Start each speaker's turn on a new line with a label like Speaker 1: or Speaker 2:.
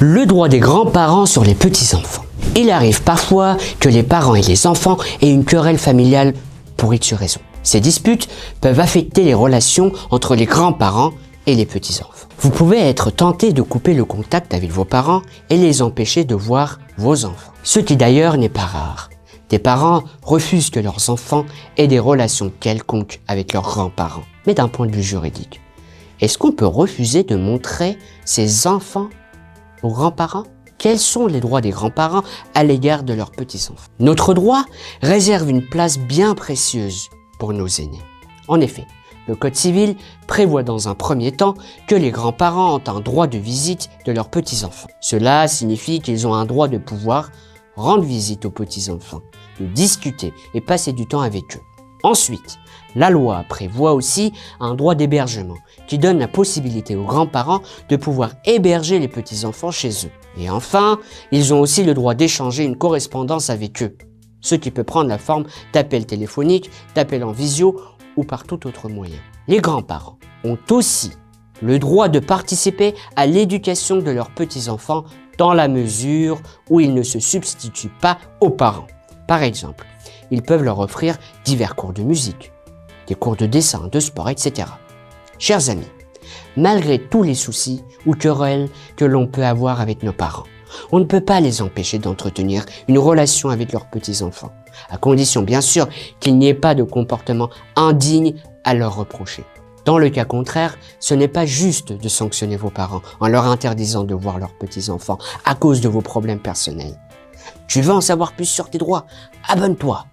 Speaker 1: Le droit des grands-parents sur les petits-enfants. Il arrive parfois que les parents et les enfants aient une querelle familiale pour X raison. Ces disputes peuvent affecter les relations entre les grands-parents et les petits-enfants. Vous pouvez être tenté de couper le contact avec vos parents et les empêcher de voir vos enfants. Ce qui d'ailleurs n'est pas rare. Des parents refusent que leurs enfants aient des relations quelconques avec leurs grands-parents. Mais d'un point de vue juridique, est-ce qu'on peut refuser de montrer ses enfants aux grands-parents? Quels sont les droits des grands-parents à l'égard de leurs petits-enfants? Notre droit réserve une place bien précieuse pour nos aînés. En effet, le Code civil prévoit dans un premier temps que les grands-parents ont un droit de visite de leurs petits-enfants. Cela signifie qu'ils ont un droit de pouvoir rendre visite aux petits-enfants, de discuter et passer du temps avec eux. Ensuite, la loi prévoit aussi un droit d'hébergement qui donne la possibilité aux grands-parents de pouvoir héberger les petits-enfants chez eux. Et enfin, ils ont aussi le droit d'échanger une correspondance avec eux, ce qui peut prendre la forme d'appels téléphoniques, d'appels en visio ou par tout autre moyen. Les grands-parents ont aussi le droit de participer à l'éducation de leurs petits-enfants dans la mesure où ils ne se substituent pas aux parents. Par exemple, ils peuvent leur offrir divers cours de musique, des cours de dessin, de sport, etc. Chers amis, malgré tous les soucis ou querelles que l'on peut avoir avec nos parents, on ne peut pas les empêcher d'entretenir une relation avec leurs petits-enfants, à condition bien sûr qu'il n'y ait pas de comportement indigne à leur reprocher. Dans le cas contraire, ce n'est pas juste de sanctionner vos parents en leur interdisant de voir leurs petits-enfants à cause de vos problèmes personnels. Tu veux en savoir plus sur tes droits? Abonne-toi!